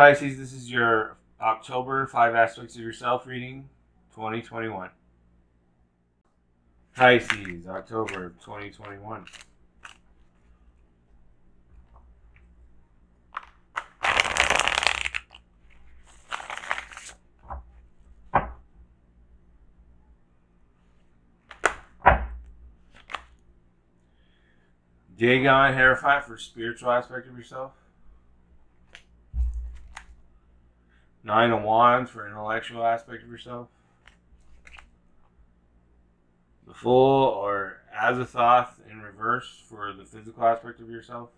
Pisces, this is your October 5 Aspects of Yourself reading 2021. Pisces, October 2021. Dagon, Hierophant for spiritual aspect of yourself. Nine of Wands for intellectual aspect of yourself. The Fool or Azathoth in reverse for the physical aspect of yourself.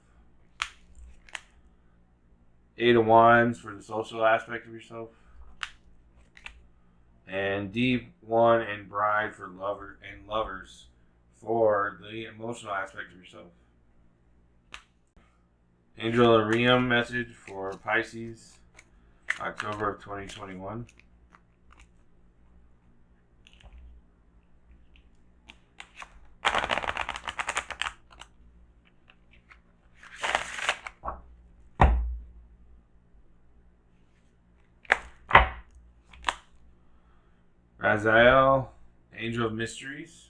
Eight of Wands for the social aspect of yourself. And Deep One and Bride for lovers for the emotional aspect of yourself. Angel Ariam message for Pisces, October of 2021. Raziel, Angel of Mysteries.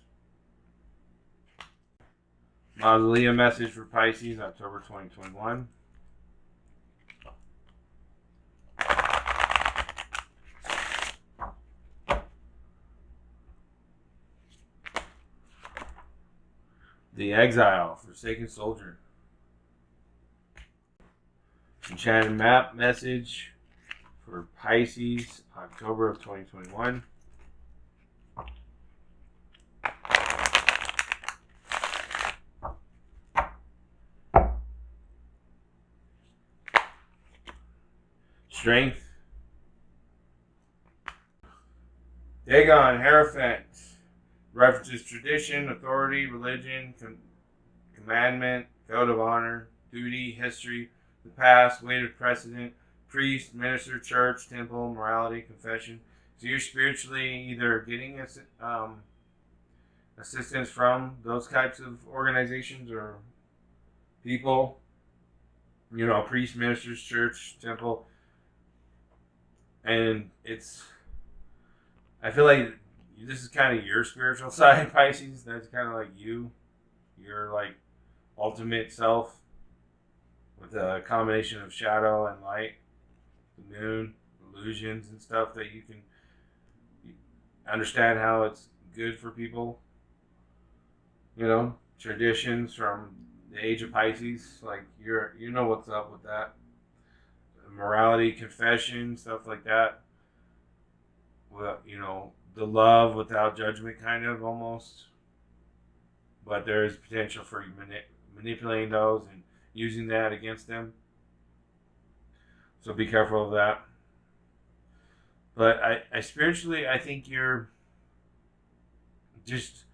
Mausoleum message for Pisces, October 2021. The Exile, Forsaken Soldier. Enchanted Map message for Pisces, October of 2021. Strength. Dagon, Hierophant, references tradition, authority, religion, commandment, code of honor, duty, history, the past, weight of precedent, priest, minister, church, temple, morality, confession. So you're spiritually either getting assistance from those types of organizations or people, priest, ministers, church, temple. And I feel like this is kind of your spiritual side, Pisces. That's kind of like your like ultimate self with a combination of shadow and light, the moon, illusions and stuff that you can understand how it's good for people. Traditions from the age of Pisces, like you know what's up with that. Morality, confession, stuff like that. Well, the love without judgment, kind of almost. But there is potential for manipulating those and using that against them. So be careful of that. But I spiritually, I think you're just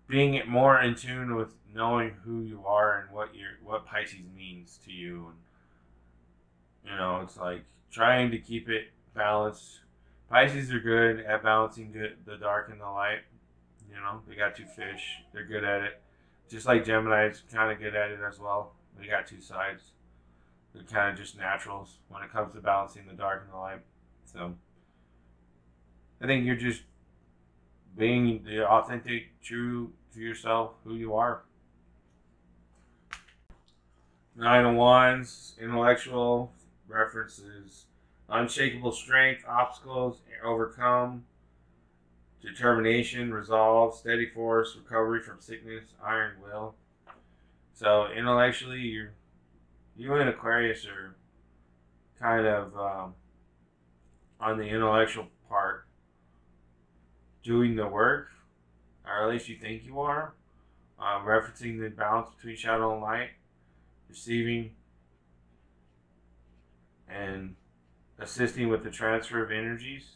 being more in tune with knowing who you are and what Pisces means to you. And it's like trying to keep it balanced. Pisces are good at balancing the dark and the light. They got two fish. They're good at it. Just like Gemini's kind of good at it as well. They got two sides. They're kind of just naturals when it comes to balancing the dark and the light. So I think you're just being the authentic, true to yourself, who you are. Nine of Wands, intellectual references, unshakable strength, obstacles overcome, determination, resolve, steady force, recovery from sickness, iron will. So intellectually, you and Aquarius are kind of on the intellectual part doing the work, or at least you think you are, referencing the balance between shadow and light, receiving and assisting with the transfer of energies.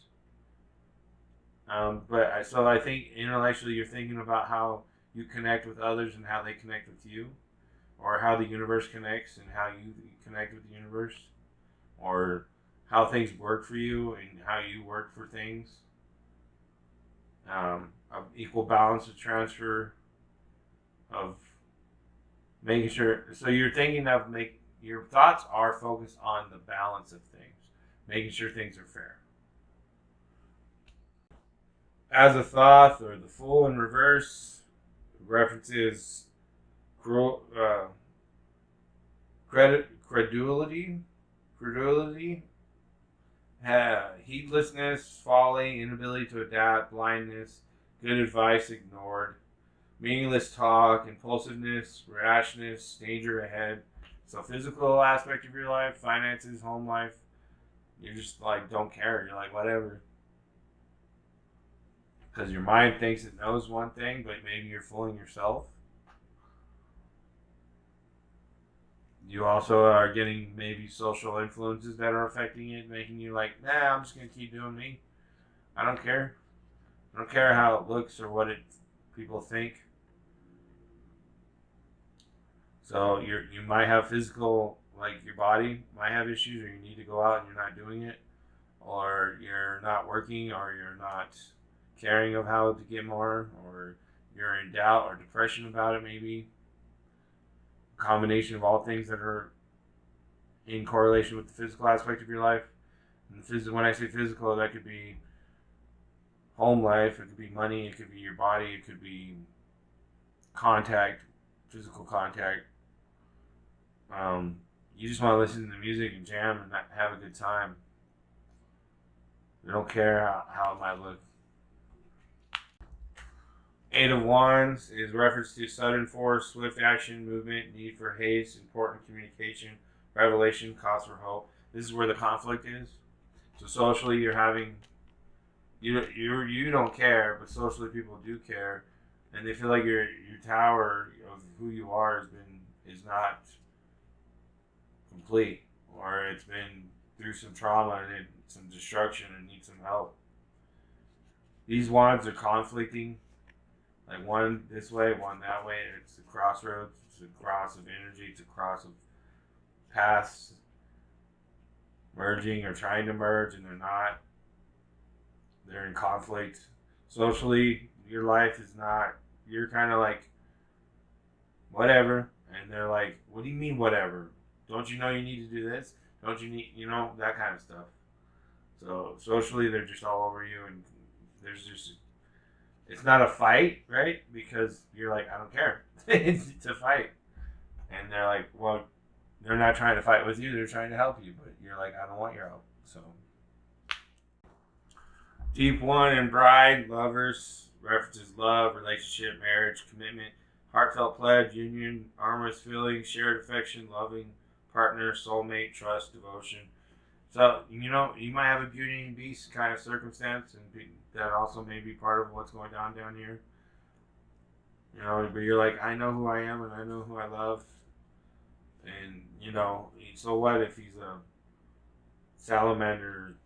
So I think intellectually you're thinking about how you connect with others and how they connect with you, or how the universe connects and how you connect with the universe, or how things work for you and how you work for things. Of equal balance of transfer, of making sure. So you're thinking of your thoughts are focused on the balance of things, making sure things are fair. As a Thoth, or the Fool in reverse, references uh, credulity, heedlessness, folly, inability to adapt, blindness, good advice ignored, meaningless talk, impulsiveness, rashness, danger ahead. So physical aspect of your life, finances, home life, you're just like don't care. You're like whatever, because your mind thinks it knows one thing, but maybe you're fooling yourself. You also are getting maybe social influences that are affecting it, making you like, nah, I'm just gonna keep doing me. I don't care. I don't care how it looks or what it people think. So you might have physical, like your body might have issues, or you need to go out and you're not doing it, or you're not working, or you're not caring of how to get more, or you're in doubt or depression about it. Maybe a combination of all things that are in correlation with the physical aspect of your life. And when I say physical, that could be home life, it could be money, it could be your body, it could be contact, physical contact. You just want to listen to the music and jam and have a good time. You don't care how it might look. Eight of Wands is reference to sudden force, swift action, movement, need for haste, important communication, revelation, cause for hope. This is where the conflict is. So socially, you're having you don't care, but socially people do care, and they feel like your tower of who you are is not complete, or it's been through some trauma and some destruction and needs some help. These wands are conflicting, like one this way, one that way. It's a crossroads. It's a cross of energy. It's a cross of paths merging or trying to merge, and they're not. They're in conflict. Socially, your life is not. You're kind of like whatever, and they're like, "What do you mean whatever? Don't you know you need to do this? Don't you need that kind of stuff?" So socially, they're just all over you, and there's just it's not a fight, right? Because you're like, I don't care. It's a fight, and they're like, well, they're not trying to fight with you; they're trying to help you, but you're like, I don't want your help. So deep one and bride, lovers, references love, relationship, marriage, commitment, heartfelt pledge, union, harmless feeling, shared affection, loving partner, soulmate, trust, devotion. So, you might have a Beauty and Beast kind of circumstance, and that also may be part of what's going on down here. But you're like, I know who I am and I know who I love. And, so what if he's a salamander,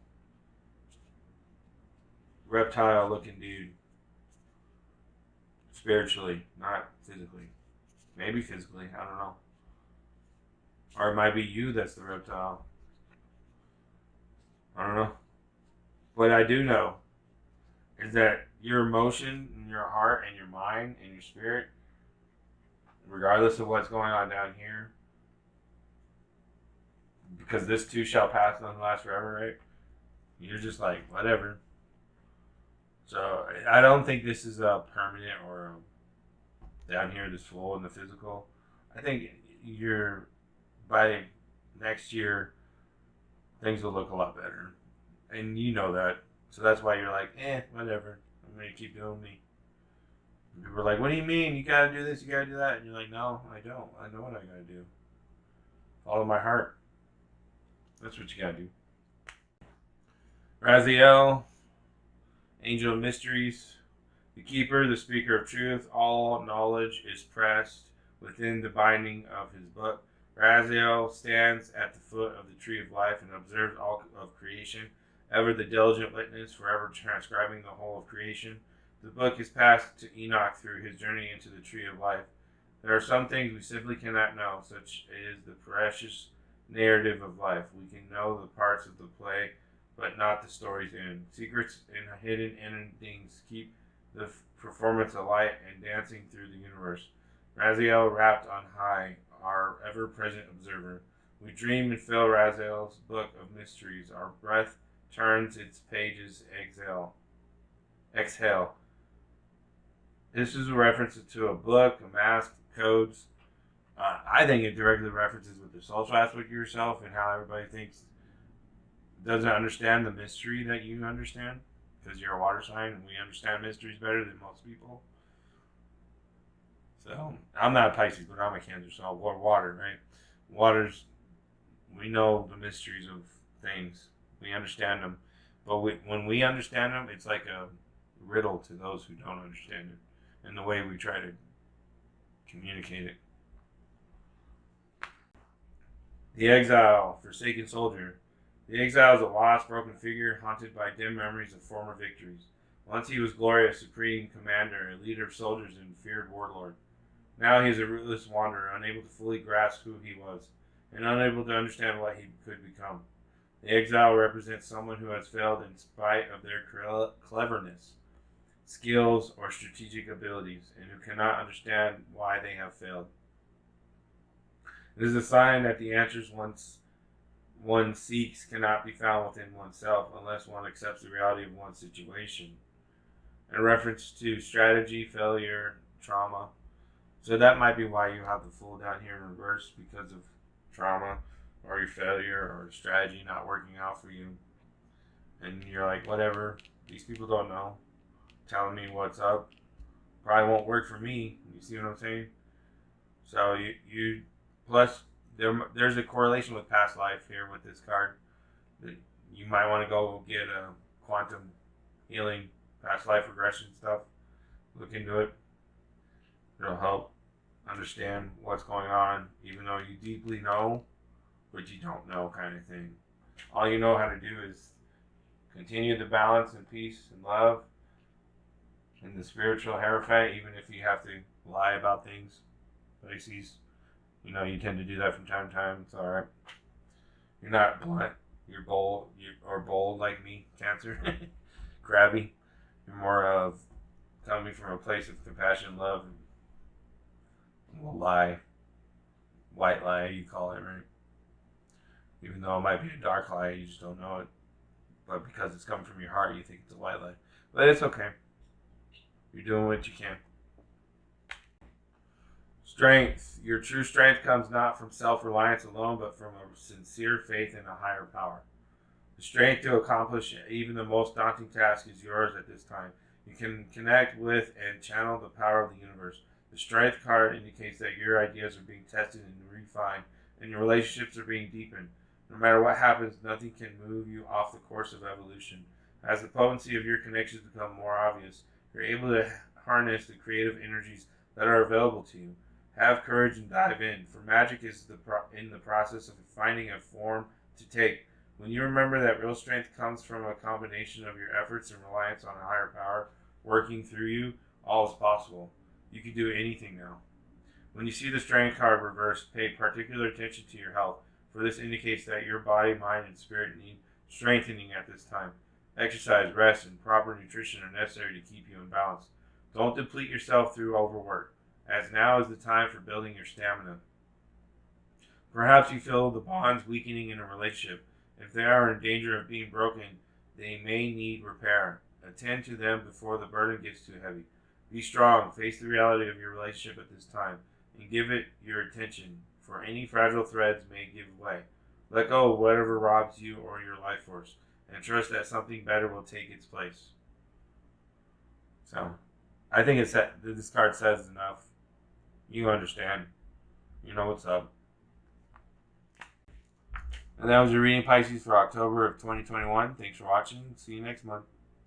reptile looking dude? Spiritually, not physically. Maybe physically, I don't know. Or it might be you that's the reptile. I don't know. What I do know is that your emotion and your heart and your mind and your spirit, regardless of what's going on down here, because this too shall pass and last forever, right? You're just like, whatever. So I don't think this is a permanent or down here, this flow in the physical. I think you're by next year, things will look a lot better. And you know that. So that's why you're like, whatever. I'm going to keep doing me. And people are like, what do you mean? You got to do this, you got to do that. And you're like, no, I don't. I know what I got to do. Follow my heart. That's what you got to do. Raziel, Angel of Mysteries, the Keeper, the Speaker of Truth. All knowledge is pressed within the binding of his book. Raziel stands at the foot of the tree of life and observes all of creation, ever the diligent witness, forever transcribing the whole of creation. The book is passed to Enoch through his journey into the tree of life. There are some things we simply cannot know, such is the precious narrative of life. We can know the parts of the play, but not the story's end. Secrets and hidden endings keep the performance alight and dancing through the universe. Raziel, wrapped on high, our ever-present observer. We dream and fill Raziel's book of mysteries. Our breath turns its pages. Exhale. This is a reference to a book, a mask, codes. I think it directly references with the social aspect of yourself and how everybody doesn't understand the mystery that you understand, because you're a water sign and we understand mysteries better than most people. So I'm not a Pisces, but I'm a Cancer, so we're water, right? We know the mysteries of things. We understand them, but when we understand them, it's like a riddle to those who don't understand it, and the way we try to communicate it. The exile, forsaken soldier. The exile is a lost, broken figure haunted by dim memories of former victories. Once he was glorious, supreme commander, a leader of soldiers and feared warlord. Now he is a rootless wanderer, unable to fully grasp who he was, and unable to understand what he could become. The exile represents someone who has failed in spite of their cleverness, skills, or strategic abilities, and who cannot understand why they have failed. It is a sign that the answers one seeks cannot be found within oneself unless one accepts the reality of one's situation. In reference to strategy, failure, trauma. So that might be why you have the Fool down here in reverse, because of trauma or your failure or strategy not working out for you. And you're like, whatever, these people don't know. Telling me what's up probably won't work for me. You see what I'm saying? So you plus there's a correlation with past life here with this card. You might want to go get a quantum healing, past life regression stuff. Look into it. It'll help understand what's going on, even though you deeply know, but you don't know, kind of thing. All you know how to do is continue the balance and peace and love and the spiritual hierophant, even if you have to lie about things. Pisces, you tend to do that from time to time. It's all right. You're not blunt. You're bold. Or bold like me, Cancer. Crabby. You're more of coming from a place of compassion and love. Will lie, white lie, you call it, right? Even though it might be a dark lie, you just don't know it. But because it's coming from your heart, you think it's a white lie. But it's okay. You're doing what you can. Strength. Your true strength comes not from self-reliance alone, but from a sincere faith in a higher power. The strength to accomplish even the most daunting task is yours at this time. You can connect with and channel the power of the universe. The strength card indicates that your ideas are being tested and refined, and your relationships are being deepened. No matter what happens, nothing can move you off the course of evolution. As the potency of your connections become more obvious, you're able to harness the creative energies that are available to you. Have courage and dive in, for magic is in the process of finding a form to take. When you remember that real strength comes from a combination of your efforts and reliance on a higher power working through you, all is possible. You can do anything now. When you see the strength card reversed, pay particular attention to your health, for this indicates that your body, mind, and spirit need strengthening at this time. Exercise, rest, and proper nutrition are necessary to keep you in balance. Don't deplete yourself through overwork, as now is the time for building your stamina. Perhaps you feel the bonds weakening in a relationship. If they are in danger of being broken, they may need repair. Attend to them before the burden gets too heavy. Be strong, face the reality of your relationship at this time, and give it your attention, for any fragile threads may give way. Let go of whatever robs you or your life force, and trust that something better will take its place. So, I think this card says enough. You understand. You know what's up. And that was your reading, Pisces, for October of 2021. Thanks for watching. See you next month.